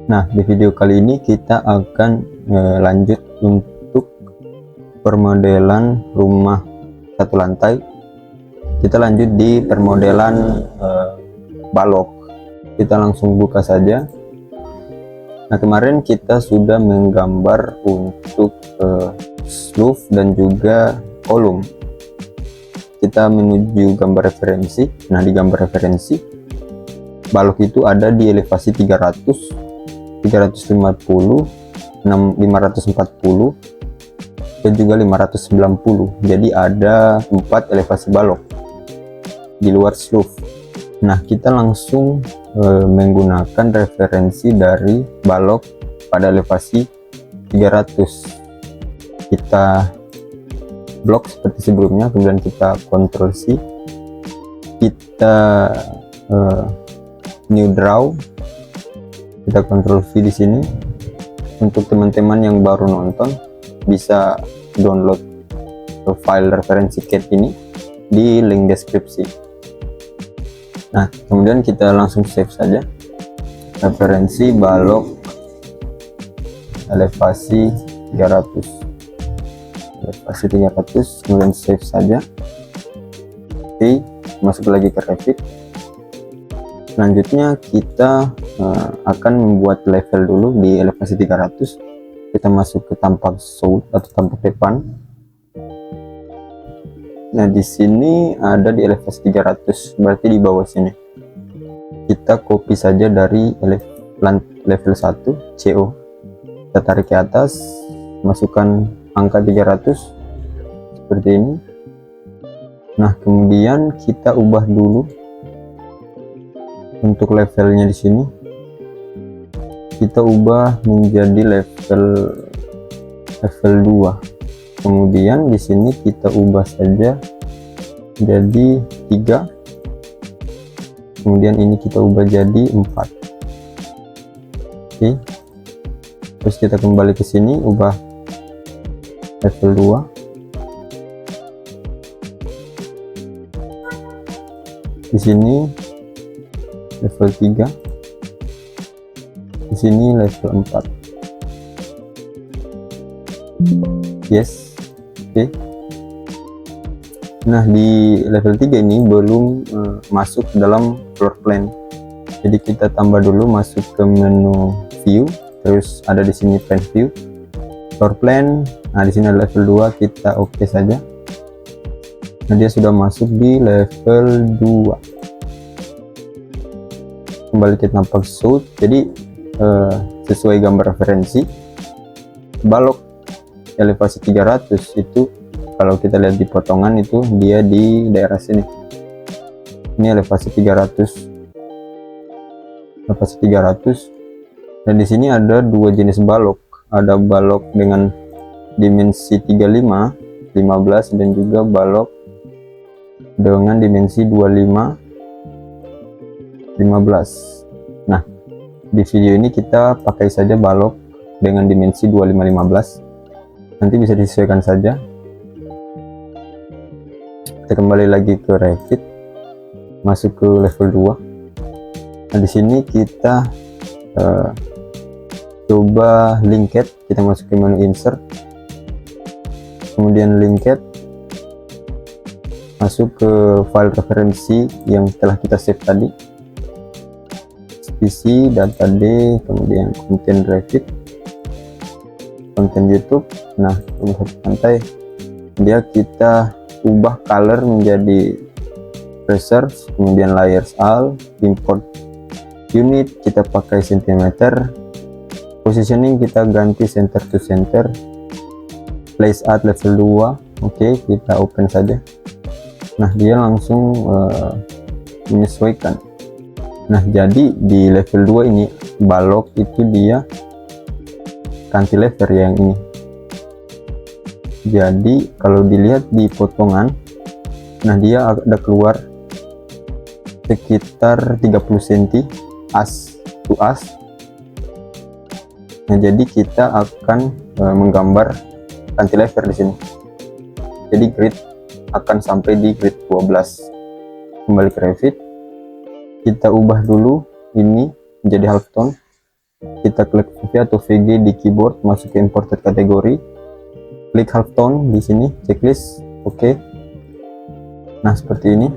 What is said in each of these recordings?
Nah, di video kali ini kita akan lanjut untuk permodelan rumah satu lantai. Kita lanjut di permodelan balok. Kita langsung buka saja. Nah, kemarin kita sudah menggambar untuk roof dan juga kolom. Kita menuju gambar referensi. Nah, di gambar referensi balok itu ada di elevasi 300, 350, 540 dan juga 590. Jadi ada 4 elevasi balok di luar roof. Nah, kita langsung menggunakan referensi dari balok pada elevasi 300. Kita blok seperti sebelumnya, kemudian kita Ctrl C, kita new draw, kita Ctrl V di sini. Untuk teman-teman yang baru nonton bisa download file referensi CAD ini di link deskripsi. Nah, kemudian kita langsung save saja referensi balok elevasi 300, kemudian save saja. Oke, masuk lagi ke Revit. Selanjutnya kita akan membuat level dulu di elevasi 300. Kita masuk ke tampak south atau tampak depan. Nah, di sini ada di elevasi 300, berarti di bawah sini. Kita copy saja dari level 1 CO. Kita tarik ke atas, masukkan angka 300 seperti ini. Nah, kemudian kita ubah dulu untuk levelnya di sini. Kita ubah menjadi level 2. Kemudian di sini kita ubah saja jadi 3. Kemudian ini kita ubah jadi 4. Oke. Terus kita kembali ke sini, ubah level 2. Di sini level 3, di sini level 4. Yes. Oke. Nah, di level 3 ini belum masuk dalam floor plan. Jadi kita tambah dulu, masuk ke menu view, terus ada di sini plan view, floor plan. Nah, di sini ada level 2, kita oke saja. Nah, dia sudah masuk di level 2. Kembali ke tampak south. Jadi sesuai gambar referensi balok elevasi 300 itu, kalau kita lihat di potongan itu dia di daerah sini. Ini elevasi 300, dan di sini ada dua jenis balok. Ada balok dengan dimensi 35, 15 dan juga balok dengan dimensi 25, 15. Nah, di video ini kita pakai saja balok dengan dimensi 25, 15. Nanti bisa disesuaikan saja. Kita kembali lagi ke Revit, masuk ke level 2. Nah, di sini kita coba link CAD. Kita masuk ke menu insert, kemudian link CAD, masuk ke file referensi yang telah kita save tadi, PC, data D, kemudian konten Revit, konten YouTube. Nah, untuk lantai dia kita ubah color menjadi reserve, kemudian layers all, import unit kita pakai cm, positioning kita ganti center to center, place at level 2. Oke, kita open saja. Nah, dia langsung menyesuaikan. Nah, jadi di level 2 ini balok itu dia cantilever yang ini. Jadi kalau dilihat di potongan, nah dia ada keluar sekitar 30 cm as to as. Nah, jadi kita akan menggambar cantilever di sini. Jadi grid akan sampai di grid 12. Kembali ke Revit, kita ubah dulu ini menjadi halftone. kita klik VV atau VG di keyboard, masuk ke imported kategori, klik halftone di sini, checklist, oke. Nah seperti ini.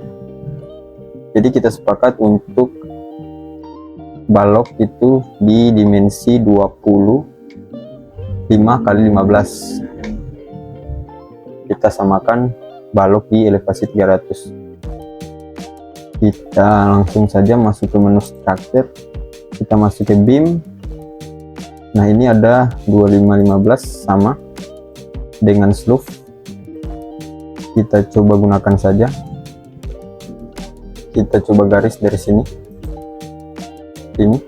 Jadi kita sepakat untuk balok itu di dimensi 25 kali 15. Kita samakan balok di elevasi 300. Kita langsung saja masuk ke menu structure, kita masuk ke beam. Nah ini ada 2515 sama dengan slope, kita coba gunakan saja. Kita coba garis dari sini, ini.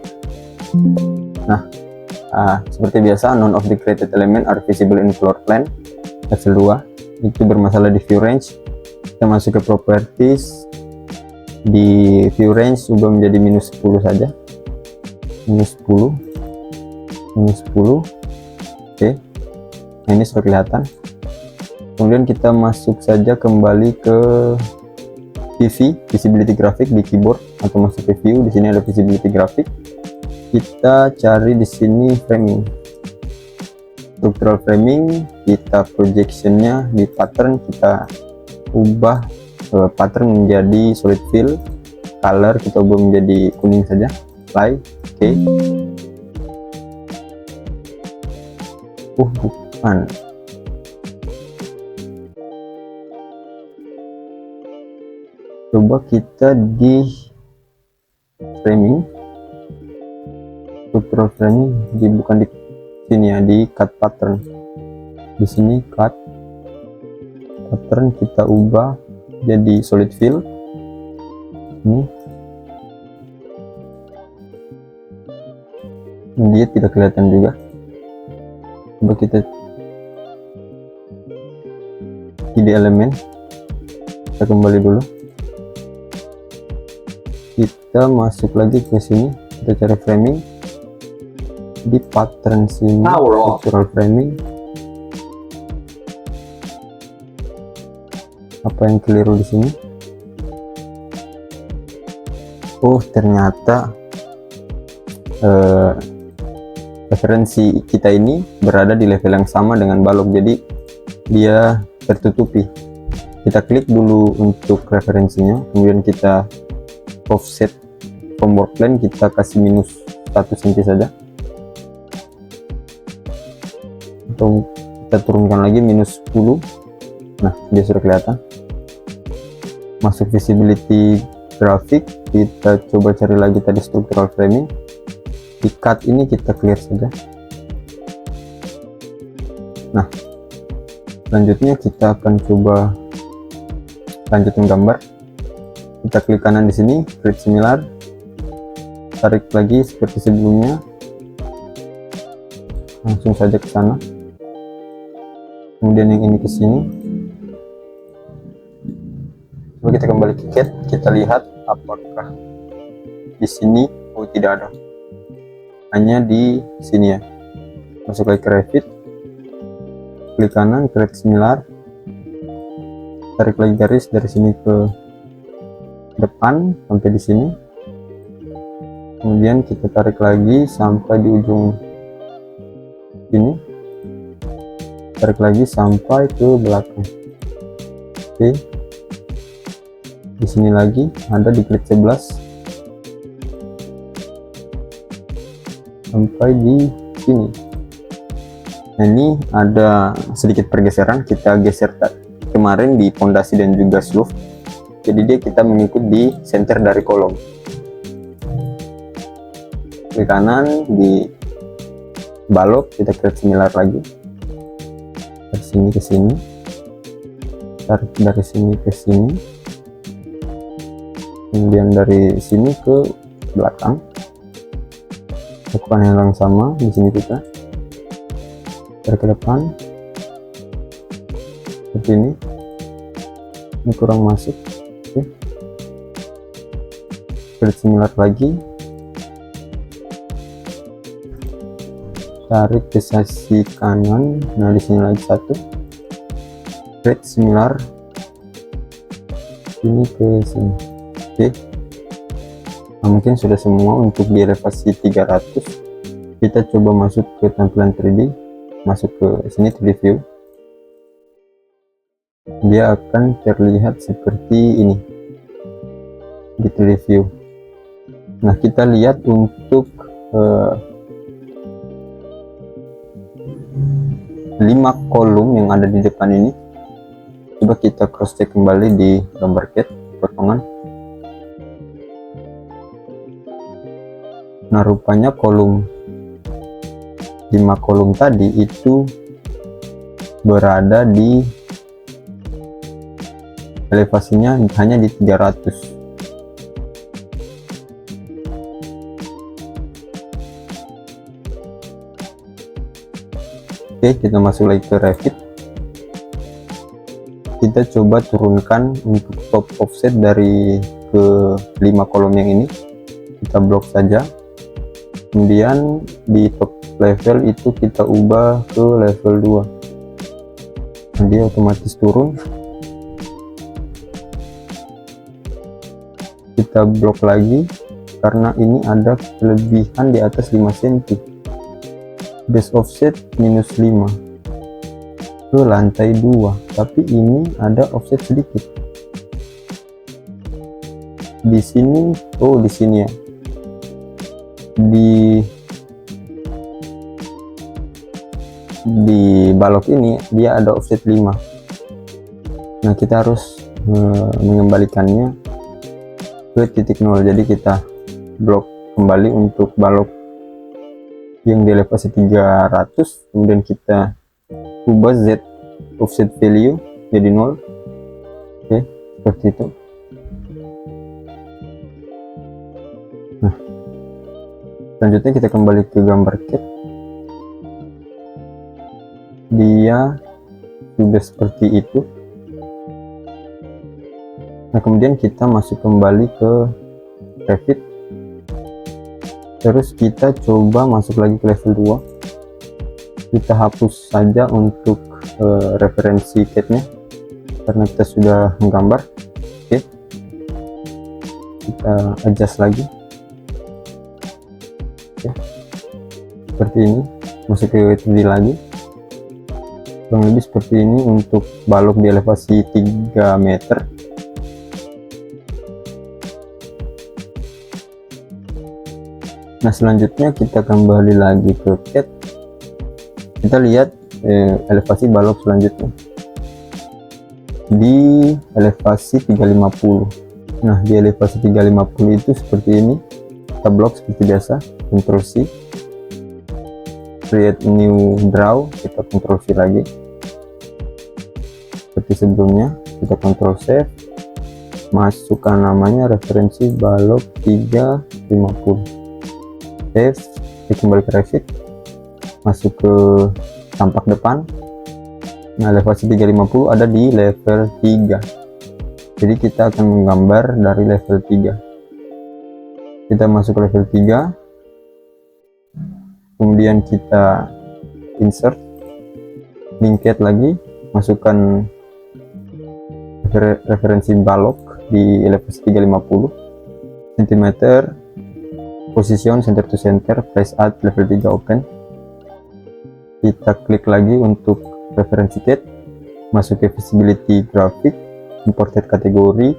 Nah seperti biasa, none of the created element are visible in floor plan. Level 2 itu bermasalah di view range. Kita masuk ke properties, di view range ubah menjadi -10 saja, -10. Oke. Nah ini sudah kelihatan. Kemudian kita masuk saja kembali ke VV, visibility graphic di keyboard, atau masuk ke view. Di sini ada visibility graphic. Kita cari di sini framing, structural framing. Kita projectionnya di pattern, kita ubah pattern menjadi solid fill. Color kita ubah menjadi kuning saja, apply. Oke. Bukan. Coba kita di framing, structural framing, bukan di sini ya, di cut pattern. Di sini cut pattern kita ubah jadi solid fill. Ini dia tidak kelihatan juga. Coba kita di elemen, kita kembali dulu, kita masuk lagi ke sini, kita cari framing di pattern sini, structural framing. Apa yang keliru di sini? Oh ternyata referensi kita ini berada di level yang sama dengan balok, jadi dia tertutupi. Kita klik dulu untuk referensinya, kemudian kita offset from work plane, kita kasih -1 cm saja, atau kita turunkan lagi -10. Nah dia sudah kelihatan. Masuk visibility graphic, kita coba cari lagi tadi structural framing. Di cut ini kita clear saja. Nah selanjutnya kita akan coba lanjutin gambar. Kita klik kanan di sini, create similar, tarik lagi seperti sebelumnya, langsung saja ke sana. Kemudian yang ini ke sini. Coba kita kembali ke cat, kita lihat apakah di sini. Oh tidak ada, hanya di sini ya. Masuk lagi ke Revit, klik kanan, create similar, tarik lagi garis dari sini ke depan sampai di sini. Kemudian kita tarik lagi sampai di ujung sini, tarik lagi sampai ke belakang. Oke. Di sini lagi ada di klik 11 sampai di sini. Nah ini ada sedikit pergeseran, kita geser kemarin di fondasi dan juga slope, jadi kita mengikut di center dari kolom. Klik kanan di balok, kita create similar lagi dari sini ke sini, tarik dari sini ke sini, kemudian dari sini ke belakang. Lakukan hal yang sama di sini, kita tarik ke depan seperti ini. Ini kurang masuk. Oke. Create similar lagi, tarik ke sisi kanan. Nah di sini lagi satu, create similar, ini ke sini. Oke. Nah, mungkin sudah semua untuk di elevasi 300. Kita coba masuk ke tampilan 3D, masuk ke sini 3D view. Dia akan terlihat seperti ini di 3D view. Nah, kita lihat untuk 5 kolom yang ada di depan ini. Coba kita cross check kembali di gambar CAD potongan. Nah, rupanya 5 kolom tadi itu berada di elevasinya hanya di 300. Oke, kita masuk lagi ke Revit. Kita coba turunkan untuk top offset dari ke 5 kolom yang ini. Kita blok saja. Kemudian di top level itu kita ubah ke level 2. Nah, dia otomatis turun. Kita blok lagi karena ini ada kelebihan di atas 5 cm. Base offset -5 ke lantai 2, tapi ini ada offset sedikit di sini. Oh, di sini ya, di balok ini dia ada offset 5. Nah, kita harus mengembalikannya ke titik 0. Jadi kita blok kembali untuk balok yang di elevasi 300, kemudian kita ubah Z offset value jadi 0. Oke, seperti itu. Nah, selanjutnya kita kembali ke gambar CAD. Dia sudah seperti itu. Nah, kemudian kita masuk kembali ke Revit. Terus kita coba masuk lagi ke level 2. Kita hapus saja untuk referensi CAD-nya karena kita sudah menggambar. Oke, kita adjust lagi. Oke, seperti ini. Masuk ke 3D lagi, kurang lebih seperti ini untuk balok di elevasi 3 meter. Nah, selanjutnya kita kembali lagi ke CAD. Kita lihat elevasi balok selanjutnya di elevasi 350. Nah, di elevasi 350 itu seperti ini. Kita blok seperti biasa, Ctrl C, create new draw, kita Ctrl C lagi seperti sebelumnya. Kita Ctrl save, masukkan namanya referensi balok 350. Save, kita kembali ke Revit, masuk ke tampak depan. Nah, elevasi 350 ada di level 3, jadi kita akan menggambar dari level 3. Kita masuk ke level 3, kemudian kita insert link CAD lagi, masukkan referensi balok di elevasi 350 cm, position center to center, place at level 3 open. Kita klik lagi untuk referensi CAD, masuk ke visibility graphic, imported kategori,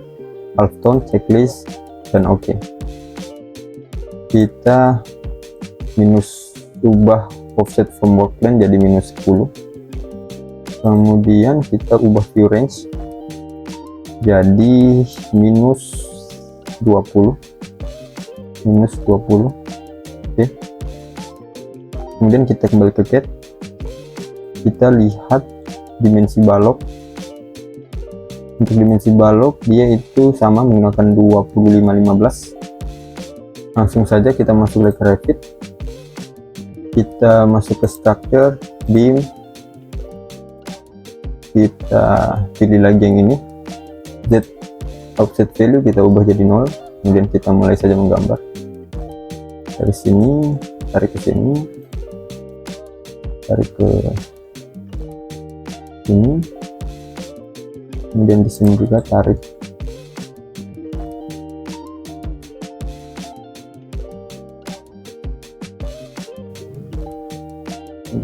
halftone, checklist, dan oke. Kita ubah offset from work plane jadi -10. Kemudian kita ubah view range jadi -20. Oke, kemudian kita kembali ke CAD. Kita lihat dimensi balok. Untuk dimensi balok dia itu sama menggunakan 25-15. Langsung saja kita masuk ke Revit. Kita masuk ke structure, beam, kita pilih lagi yang ini, Z offset value kita ubah jadi 0. Kemudian kita mulai saja menggambar dari sini, tarik ke sini, tarik ke sini, kemudian di sini juga tarik.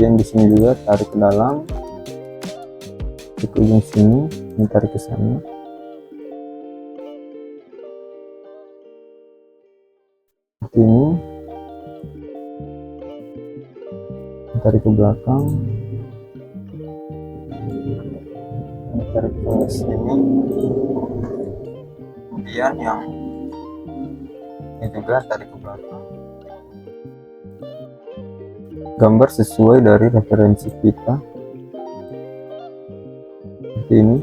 kemudian di sini juga tarik ke dalam, ke ujung sini, ini tarik ke sana. Seperti ini, tarik ke belakang, tarik ke sini, kemudian yang ini juga tarik ke belakang. Gambar sesuai dari referensi kita seperti ini.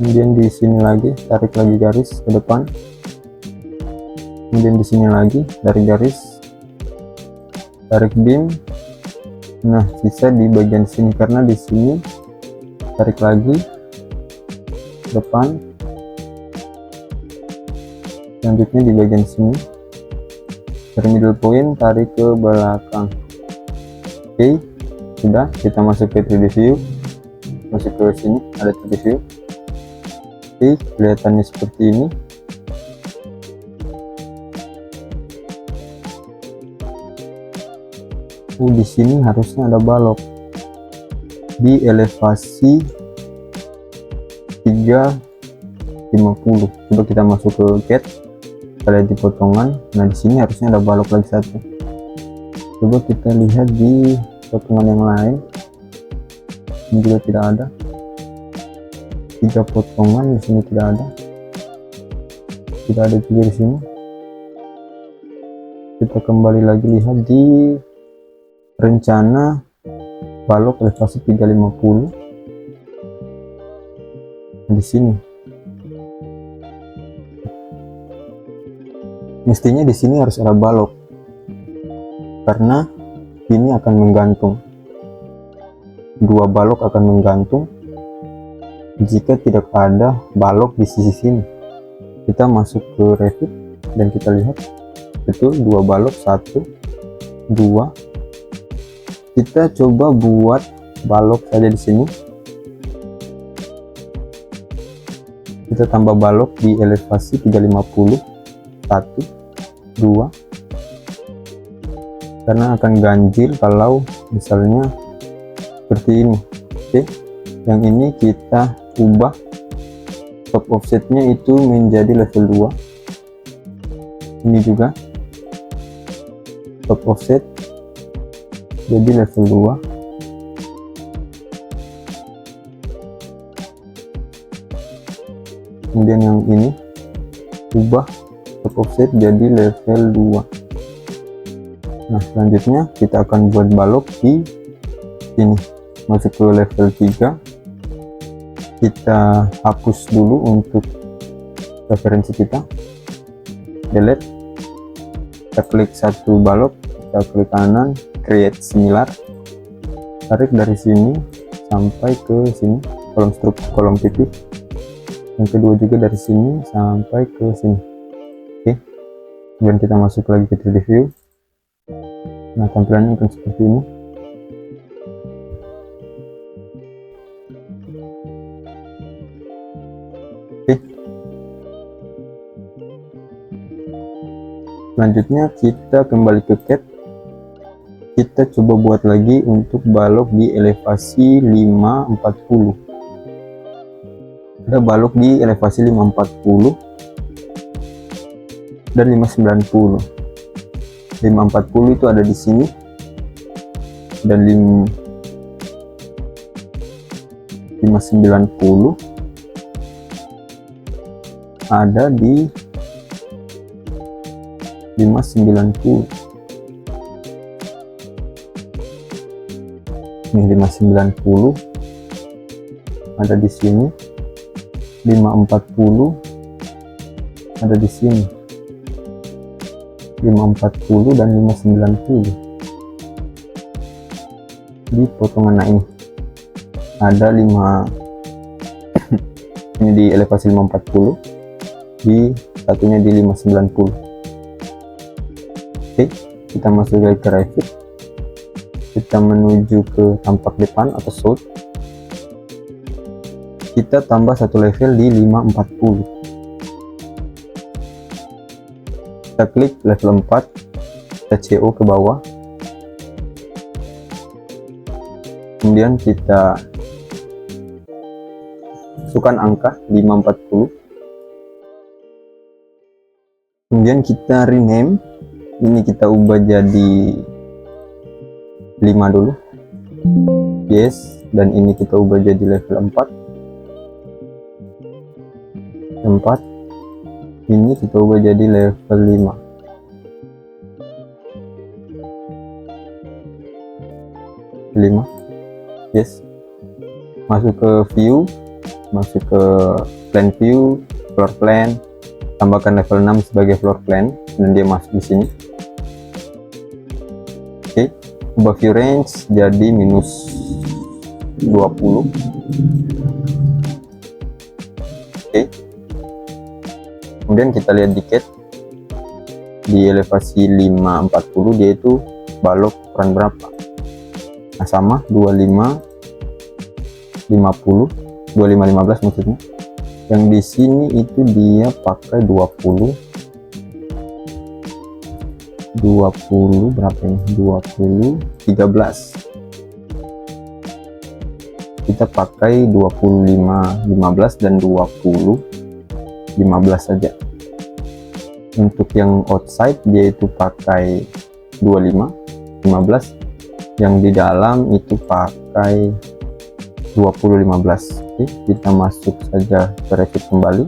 Kemudian di sini lagi tarik lagi garis ke depan, kemudian di sini lagi tarik garis, tarik beam. Nah, sisa di bagian sini karena di sini tarik lagi ke depan. Selanjutnya di bagian sini dari middle point tarik ke belakang. Oke, sudah, kita masuk ke 3D view, masuk ke sini ada 3D view. Oke, kelihatannya seperti ini. Di sini harusnya ada balok di elevasi 350. Coba kita masuk ke CAD, kita lihat di potongan. Nah, di sini harusnya ada balok lagi satu. Coba kita lihat di potongan yang lain, ini juga tidak ada. 3 potongan di sini tidak ada, tidak ada juga di sini. Kita kembali lagi lihat di rencana balok elevasi 350 di sini. Mestinya di sini harus ada balok karena ini akan menggantung. 2 balok akan menggantung jika tidak ada balok di sisi sini. Kita masuk ke Revit dan kita lihat betul 2 balok, 1 2. Kita coba buat balok saja di sini. Kita tambah balok di elevasi 350, 1 2, karena akan ganjil kalau misalnya seperti ini. Oke, yang ini kita ubah top offsetnya itu menjadi level 2. Ini juga top offset jadi level 2. Kemudian yang ini ubah top offset jadi level 2. Nah, selanjutnya kita akan buat balok di sini. Masuk ke level 3. Kita hapus dulu untuk referensi kita, delete. Kita klik satu balok, kita klik kanan, create similar, tarik dari sini sampai ke sini, kolom struktur, kolom titik. Yang kedua juga dari sini sampai ke sini. Oke, kemudian kita masuk lagi ke 3D view. Nah, tampilannya akan seperti ini. Oke, selanjutnya kita kembali ke CAD. Kita coba buat lagi untuk balok di elevasi 540. Ada balok di elevasi 540 dan 590. 540 itu ada di sini, dan 590 ada di 590. Ini 590 ada di sini, 540 ada di sini, 540 dan 590 di potongan. Nah, ini ada 5 ini di elevasi 540, di satunya di 590. Oke, kita masuk lagi ke Revit. Kita menuju ke tampak depan atau source. Kita tambah satu level di 540. kita klik level 4, kita CO ke bawah, kemudian kita masukkan angka 540, kemudian kita rename, ini kita ubah jadi 5 dulu, yes, dan ini kita ubah jadi level 4, ini kita ubah jadi level 5, yes, masuk ke view, masuk ke plan view, floor plan, tambahkan level 6 sebagai floor plan dan dia masuk di sini. Oke, ubah view range jadi minus 20. Oke, kemudian kita lihat di CAD di elevasi 540 dia itu balok ukuran berapa. Nah sama 25 50 25 15 maksudnya. Yang di sini itu dia pakai 20 berapa ini, 20 13, kita pakai 25 15 dan 20 15 saja. Untuk yang outside dia itu pakai 25 15, yang di dalam itu pakai 20 15. Oke, kita masuk saja ke Revit kembali.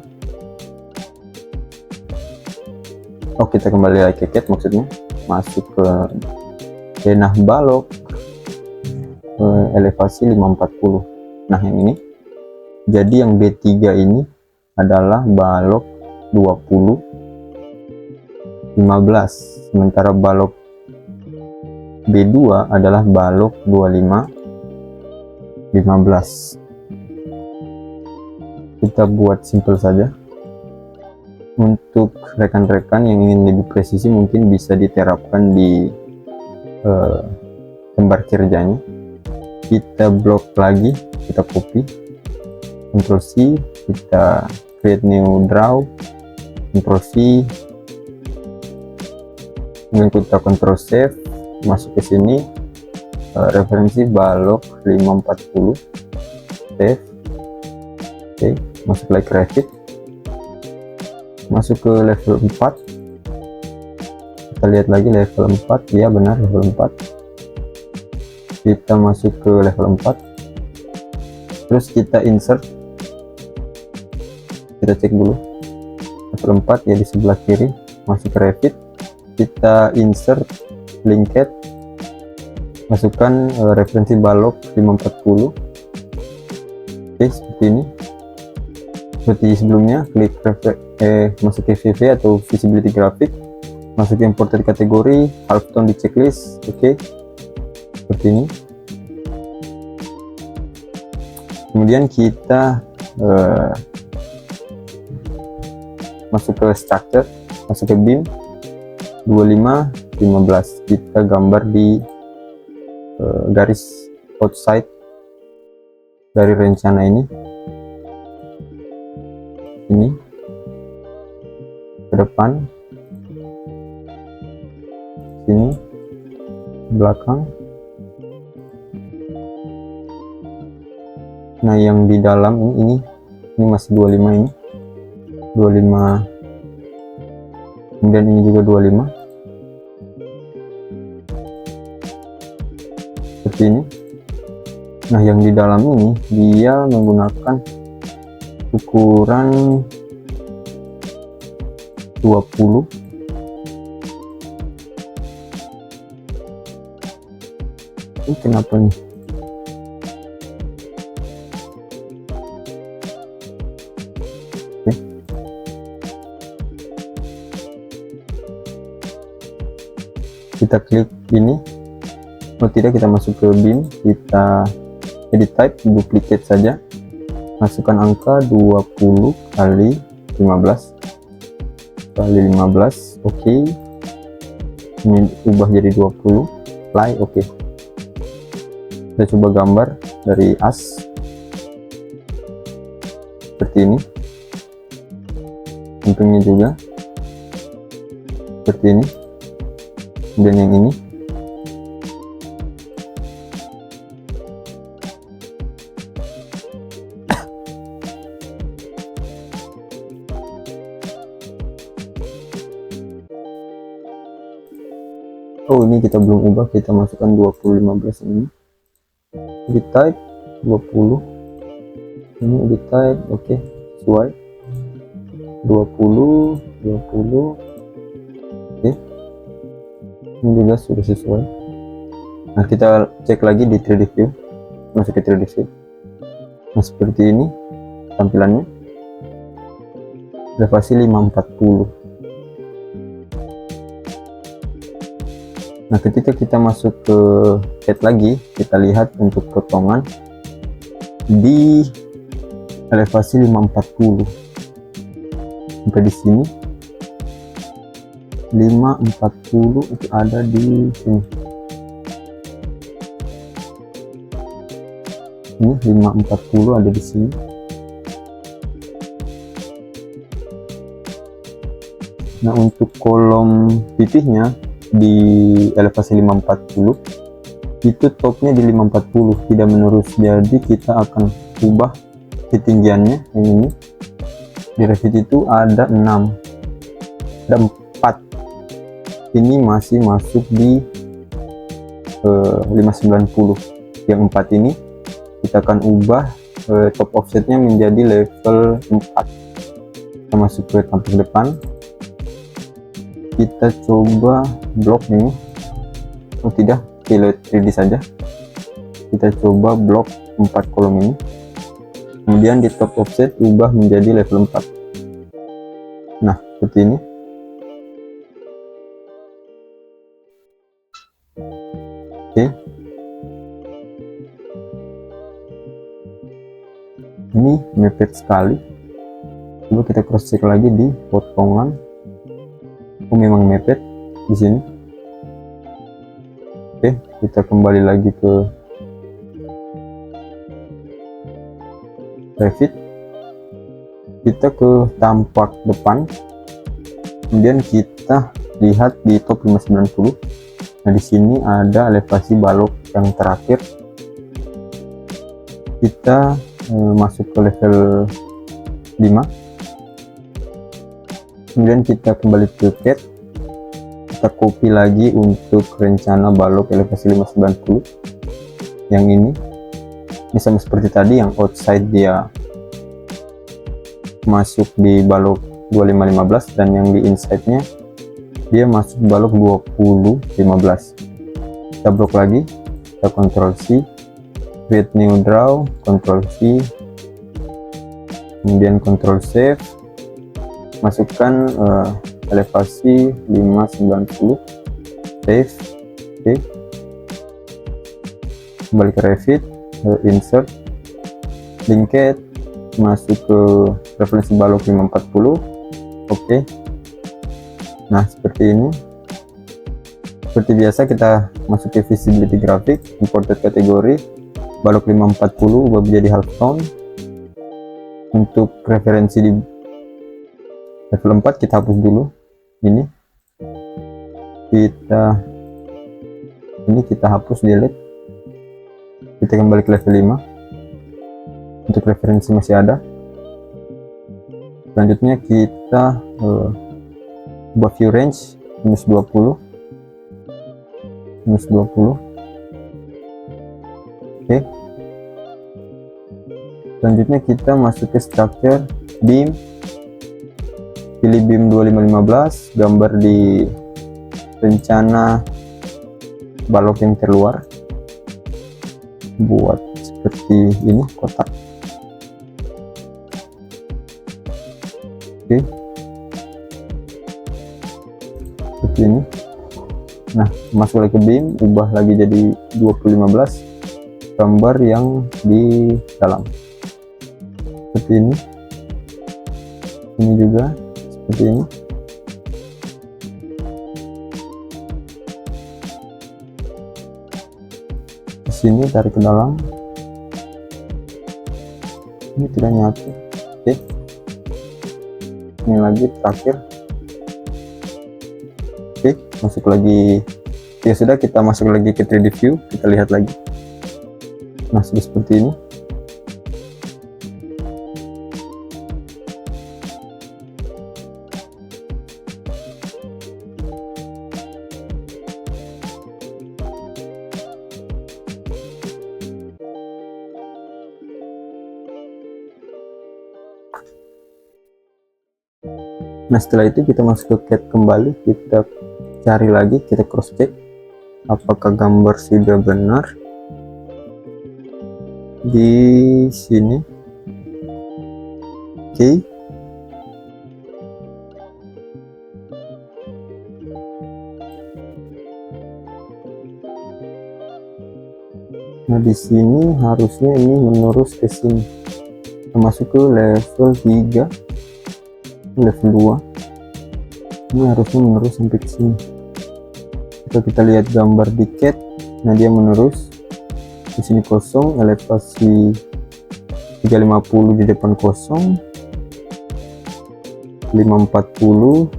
Oh, kita kembali lagi ke CAD maksudnya, masuk ke denah balok elevasi 540. Nah yang ini, jadi yang B3 ini adalah balok 20 15, sementara balok B2 adalah balok 25 15. Kita buat simple saja. Untuk rekan-rekan yang ingin lebih presisi mungkin bisa diterapkan di gambar kerjanya. Kita blok lagi, kita copy, Ctrl C, kita create new draw, Ctrl V, kemudian kita Ctrl save, masuk ke sini, referensi balok 540, save. Oke, masuk lagi ke Revit, masuk ke level 4, kita lihat lagi level 4, ya benar level 4, kita masuk ke level 4, terus kita insert, kita cek dulu level 4 ya di sebelah kiri, masuk ke Revit, kita insert link CAD, masukkan referensi balok 540. Oke, seperti ini. Seperti sebelumnya, klik masuk ke VV atau visibility graphic, masuk ke imported kategori, halftone di checklist. Oke, seperti ini. Kemudian kita masuk ke structure, masuk ke beam 25 15, kita gambar di garis outside dari rencana ini ke depan, sini belakang. Nah yang di dalam ini masih 25, ini 25, kemudian ini juga 25, seperti ini. Nah yang di dalam ini dia menggunakan ukuran 20, ini kenapa nih? Oke. Kita klik ini, oh tidak, kita masuk ke beam, kita edit type, duplicate saja, masukkan angka 20 kali 15 kali 15. Oke, ini ubah jadi 20, apply. Oke, kita coba gambar dari as seperti ini, sampingnya juga seperti ini. Dan yang ini ini kita belum ubah, kita masukkan 2015 ini edit type 20, ini edit type, oke, sesuai 20 oke, ini juga sudah sesuai. Nah, kita cek lagi di 3D view, masuk ke 3D view. Nah, seperti ini tampilannya, elevasi 540. Nah, ketika kita masuk ke CAD lagi, kita lihat untuk potongan di elevasi 540 sampai di sini. 540 itu ada di sini. Ini 540 ada di sini. Nah, untuk kolom pipihnya di elevasi 540 itu topnya di 540, tidak menerus, jadi kita akan ubah ketinggiannya. Yang ini di Revit itu ada 6, ada 4, ini masih masuk di 590. Yang 4 ini kita akan ubah top offsetnya menjadi level 4. Kita masuk ke tampak depan, kita coba blok ini, oh tidak, pilot 3D saja, kita coba blok 4 kolom ini, kemudian di top offset ubah menjadi level 4. Nah, seperti ini. Oke, ini mepet sekali. Coba kita cross check lagi di potongan. Oh, memang mepet di sini. Oke, kita kembali lagi ke Revit, kita ke tampak depan, kemudian kita lihat di top 590. Nah, di sini ada elevasi balok yang terakhir. Kita masuk ke level 5, kemudian kita kembali ke CAD, kita copy lagi untuk rencana balok elevasi 590. Yang ini sama seperti tadi, yang outside dia masuk di balok 2515 dan yang di inside nya dia masuk balok 2015. Kita blok lagi, kita Ctrl C, create new draw, Ctrl C, kemudian Ctrl save, masukkan elevasi 590, save. Oke, kembali ke Revit, insert, linked, masuk ke referensi balok 540. Oke. Nah, seperti ini. Seperti biasa, kita masuk ke visibility graphic, imported kategori balok 540 ubah menjadi halftone. Untuk referensi di level 4 kita hapus dulu. Ini kita hapus, delete. Kita kembali ke level 5. Untuk referensi masih ada. Selanjutnya kita ubah view range -20. Oke. Selanjutnya kita masuk ke structure, beam, pilih beam 2515, gambar di rencana balok yang terluar, buat seperti ini, kotak. Oke, seperti ini. Nah, masuk lagi ke beam, ubah lagi jadi 2015, gambar yang di dalam seperti ini. Ini juga seperti ini. Di sini tarik ke dalam, ini tidak nyatu. Oke, ini lagi terakhir. Oke, masuk lagi. Ya sudah, kita masuk lagi ke 3D view, kita lihat lagi. Nah, sudah seperti ini. Nah, setelah itu kita masuk ke CAD kembali, kita cari lagi, kita cross check apakah gambar sudah benar di sini. Oke. Nah, di sini harusnya ini menurus ke sini. Kita masuk ke level 3, level 2. Ini harusnya menurus sampai ke sini. Kita lihat gambar di CAD. Nah, dia menurus. Di sini kosong, elevasi 350 di depan kosong, 540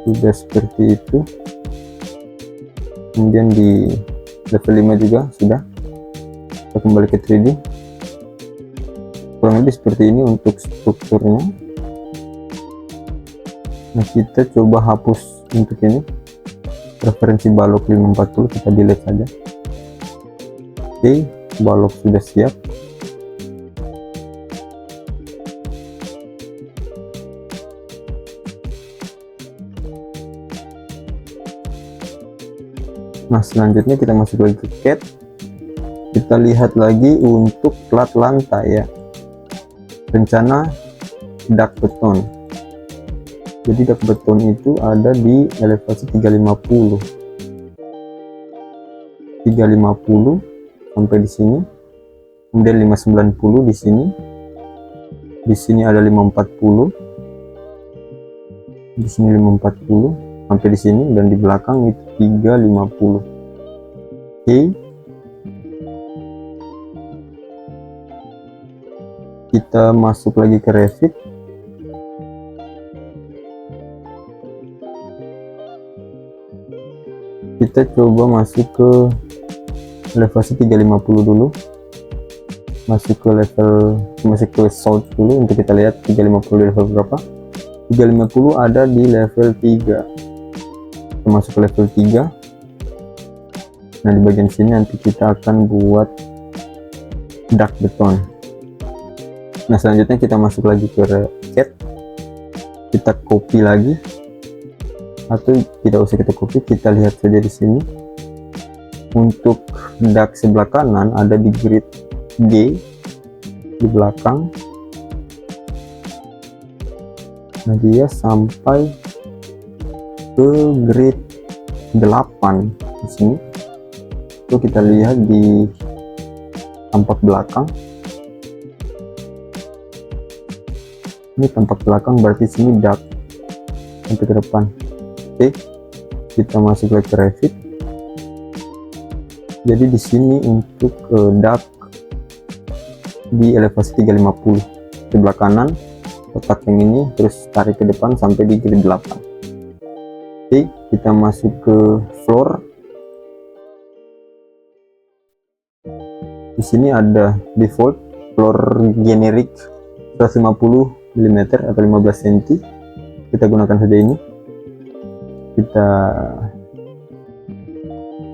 sudah seperti itu. Kemudian di level 5 juga sudah. Kita kembali ke 3D, kurang lebih seperti ini untuk strukturnya. Nah, kita coba hapus untuk ini referensi balok 540, kita delete saja. Oke, balok sudah siap. Nah, selanjutnya kita masuk lagi ke CAD. Kita lihat lagi untuk plat lantai ya. Rencana dak beton. Jadi dak beton itu ada di elevasi 350 sampai di sini. Kemudian 590 di sini. Di sini ada 540. Di sini 540 sampai di sini, dan di belakang itu 350. Oke. Kita masuk lagi ke Revit. Kita coba masuk ke elevasi 350 dulu. Masuk ke south dulu untuk kita lihat 350 di level berapa. 350 ada di level 3. Kita masuk ke level 3. Nah, di bagian sini nanti kita akan buat dak beton. Nah, selanjutnya kita masuk lagi ke CAD. Kita copy lagi, atau tidak usah kita copy, kita lihat saja di sini. Untuk dak sebelah kanan ada di grid G di belakang. Nah, dia sampai ke grid 8 di sini. Itu kita lihat di tampak belakang. Ini tampak belakang, berarti sini dak sampai ke depan. Oke, kita masuk lagi ke Revit. Jadi di sini untuk dak di elevasi 350 sebelah kanan, kotak yang ini, terus tarik ke depan sampai di grid 8. Oke, kita masuk ke floor. Di sini ada default floor generic 150 mm atau 15 cm. Kita gunakan saja ini. Kita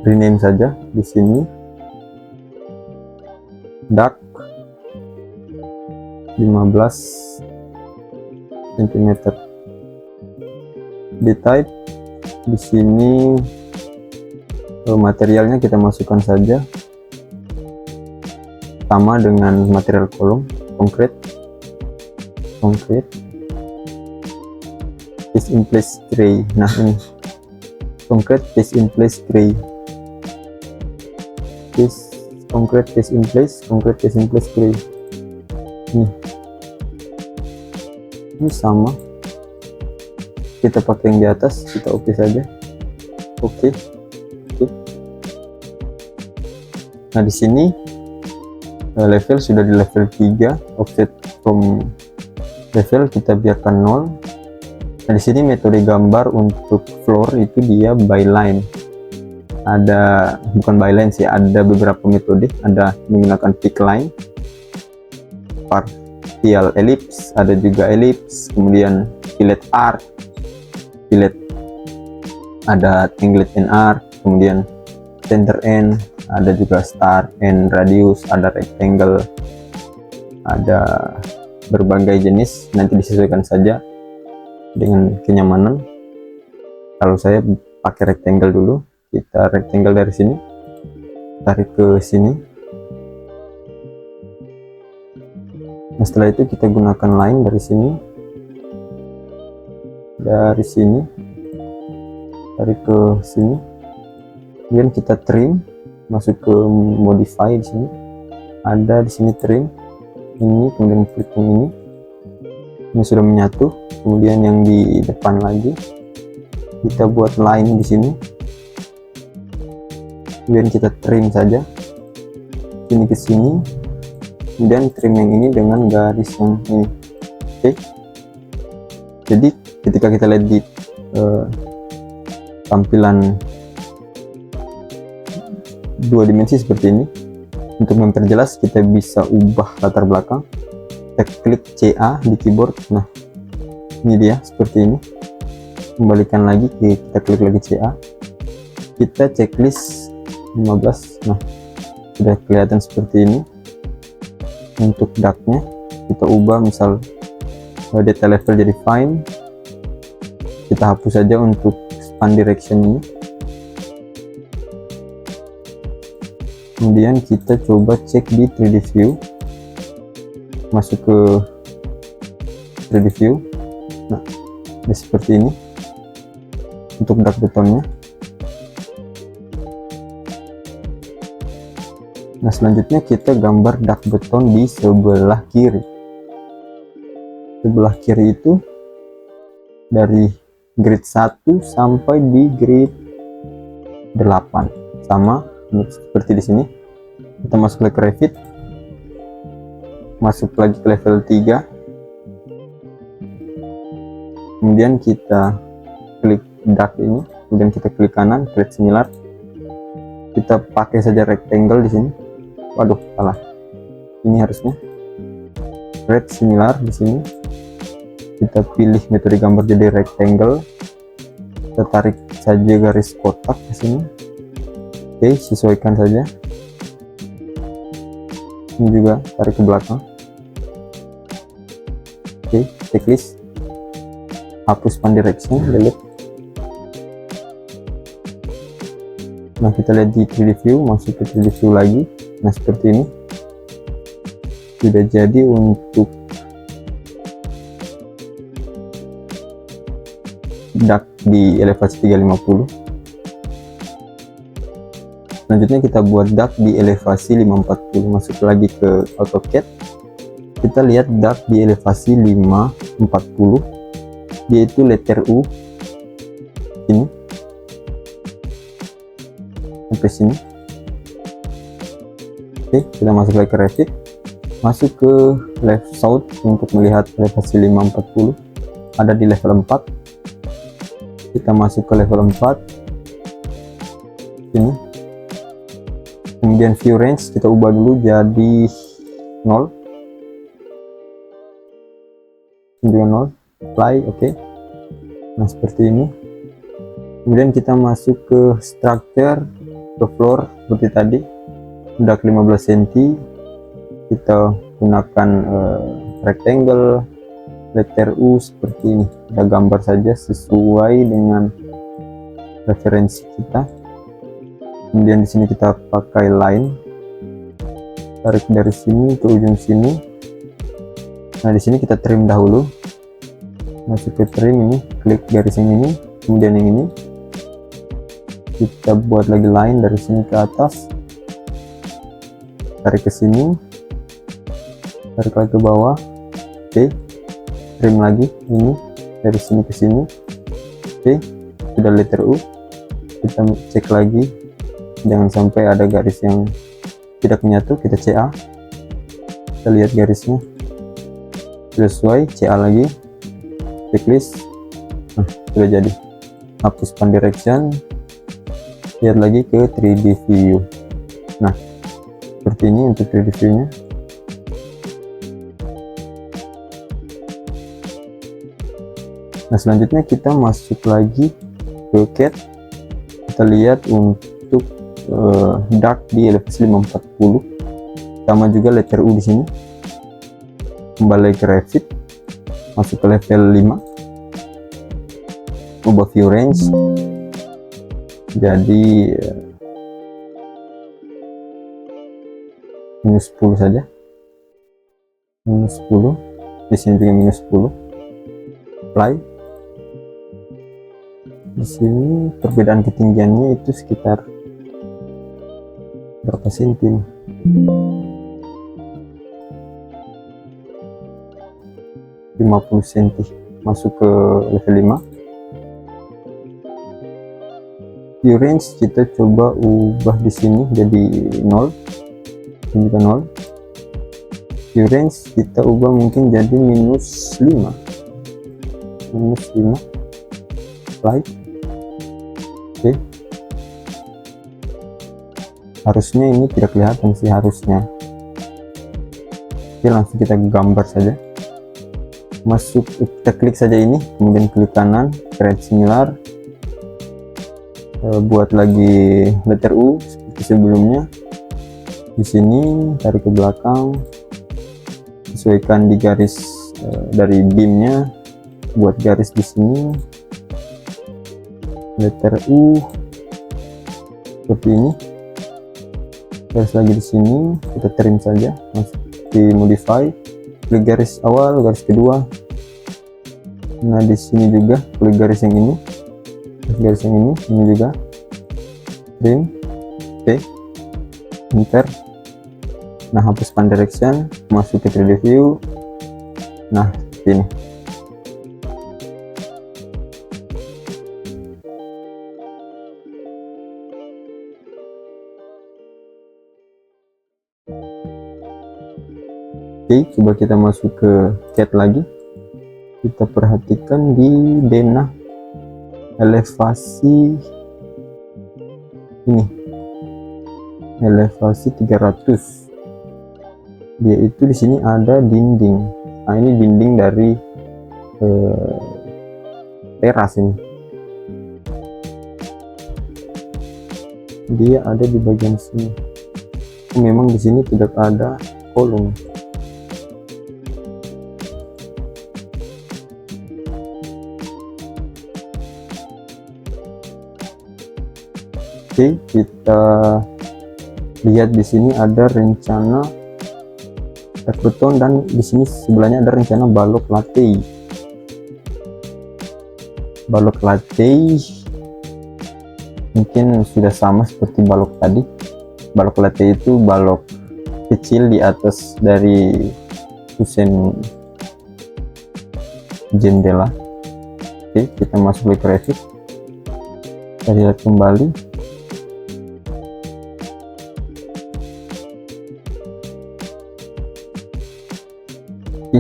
rename saja di sini dak 15 cm. Di type di sini materialnya kita masukkan saja sama dengan material kolom, konkret piece in place gray. Nah, ini konkret piece in place gray, konkret piece in place gray. Ini sama, kita pakai yang di atas, kita oke saja. Oke. Nah, di sini level sudah di level 3, offset from level kita biarkan 0. Nah, di sini metode gambar untuk floor itu dia by line. Ada, bukan by line sih, ada beberapa metode. Ada menggunakan pick line, partial ellipse, ada juga ellipse, kemudian fillet arc, fillet, ada tanglet and arc, kemudian center end, ada juga star and radius, ada rectangle, ada berbagai jenis. Nanti disesuaikan saja dengan kenyamanan. Kalau saya pakai rectangle dulu, kita rectangle dari sini, tarik ke sini. Nah, setelah itu kita gunakan line dari sini, tarik ke sini, kemudian kita trim, masuk ke modify. Di sini ada, di sini trim ini, kemudian klik yang ini sudah menyatu. Kemudian yang di depan lagi kita buat line di sini, kemudian kita trim saja ini ke sini, kemudian trim yang ini dengan garis yang ini. Oke, jadi ketika kita lihat di tampilan dua dimensi seperti ini, untuk memperjelas kita bisa ubah latar belakang. Kita klik CA di keyboard. Nah, ini dia seperti ini. Kembalikan lagi, kita klik lagi CA, kita checklist 15. Nah, sudah kelihatan seperti ini. Untuk darknya kita ubah, misal detail level jadi fine, kita hapus saja untuk span direction ini. Kemudian kita coba cek di 3D view, masuk ke 3D view. Nah, ini seperti ini untuk dark betonnya. Nah, selanjutnya kita gambar dark beton di sebelah kiri. Sebelah kiri itu dari grid 1 sampai di grid 8, sama seperti di sini. Kita masuk ke Revit, masuk lagi ke level 3, kemudian kita klik dark ini, kemudian kita klik kanan, create similar. Kita pakai saja rectangle di sini. Waduh, salah. Ini harusnya create similar di sini. Kita pilih metode gambar jadi rectangle. Kita tarik saja garis kotak ke sini. Oke, sesuaikan saja. Ini juga tarik ke belakang. Oke, checklist. Hapus span direction, delete. Nah, kita lihat di 3D view, masuk ke 3D view lagi. Nah, seperti ini sudah jadi untuk dark di elevasi 350. Selanjutnya kita buat dark di elevasi 540. Masuk lagi ke AutoCAD, kita lihat dark di elevasi 540, yaitu letter U ini sampai sini. Oke, kita masuk lagi ke Revit, masuk ke left south untuk melihat elevasi 540, ada di level 4. Kita masuk ke level 4 ini, kemudian view range kita ubah dulu jadi 0, kemudian 0, apply. Oke. Nah, seperti ini. Kemudian kita masuk ke structure, ke floor seperti tadi, dark 15 cm. Kita gunakan rectangle, letter U seperti ini. Kita gambar saja sesuai dengan referensi kita. Kemudian di sini kita pakai line, tarik dari sini ke ujung sini. Nah, di sini kita trim dahulu. Masuk ke trim ini, klik garis yang ini, kemudian yang ini. Kita buat lagi line dari sini ke atas. Tarik ke sini, tarik lagi ke bawah. Oke, trim lagi ini dari sini ke sini. Oke, sudah letter U. Kita cek lagi, jangan sampai ada garis yang tidak menyatu. Kita CA, kita lihat garisnya sudah sesuai. CA lagi, checklist, sudah jadi. Hapus pan direction, lihat lagi ke 3D view. Nah seperti ini untuk 3D view nya. Nah selanjutnya kita masuk lagi ke CAD, kita lihat untuk dark di elevasi 540, sama juga letter U di sini. Kembali ke Revit, masuk ke level 5, ubah view range jadi -10 saja, -10, di sini juga -10. Apply. Di sini perbedaan ketinggiannya itu sekitar berapa senti nih? 50 cm. Masuk ke level 5. View range kita coba ubah di sini jadi 0, ini juga 0. View range kita ubah mungkin jadi -5. Apply. Oke. Harusnya ini tidak kelihatan sih, harusnya. Oke, langsung kita gambar saja. Masuk, kita klik saja ini, kemudian klik kanan, create similar, buat lagi letter U seperti sebelumnya. Di sini tarik ke belakang, sesuaikan di garis dari beamnya, buat garis di sini, letter U seperti ini. Garis lagi di sini, kita trim saja, masuk di modify, klik garis awal, garis kedua. Nah di sini juga klik garis yang ini, garis yang ini juga trim. Oke, enter. Nah hapus pan direction, masuk ke 3D view. Nah ini oke, coba kita masuk ke CAD lagi. Kita perhatikan di denah elevasi ini, elevasi 300. Dia itu di sini ada dinding. Nah ini dinding dari teras ini. Dia ada di bagian sini. Memang di sini tidak ada kolom. Oke, kita lihat di sini ada rencana beton, dan di sini sebelahnya ada rencana balok latte. Balok latte mungkin sudah sama seperti balok tadi. Balok latte itu balok kecil di atas dari kusen jendela. Oke, kita masuk ke Revit, kita lihat kembali.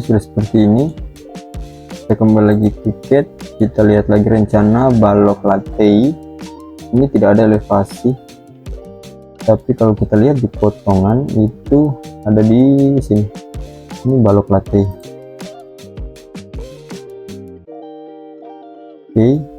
Sudah seperti ini. Kita kembali lagi ke CAD, kita lihat lagi rencana balok latte. Ini tidak ada elevasi, tapi kalau kita lihat di potongan itu ada di sini. Ini balok latte. Oke.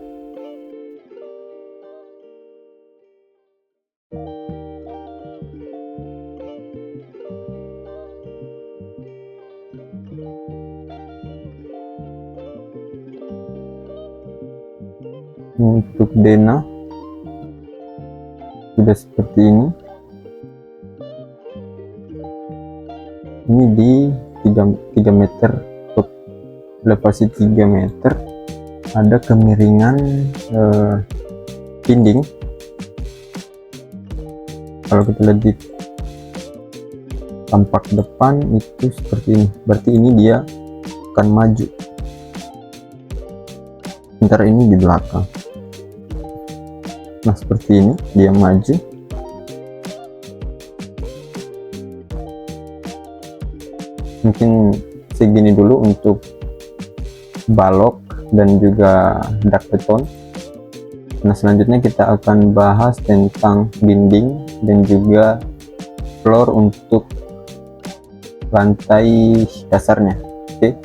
Untuk denah sudah seperti ini. Ini di 3 meter, elevasi 3 meter, ada kemiringan dinding. Kalau kita lihat di tampak depan itu seperti ini, berarti ini dia akan maju, sementara ini di belakang. Nah seperti ini dia maju. Mungkin segini dulu untuk balok dan juga dark tone. Nah, selanjutnya kita akan bahas tentang dinding dan juga floor untuk lantai dasarnya. Oke.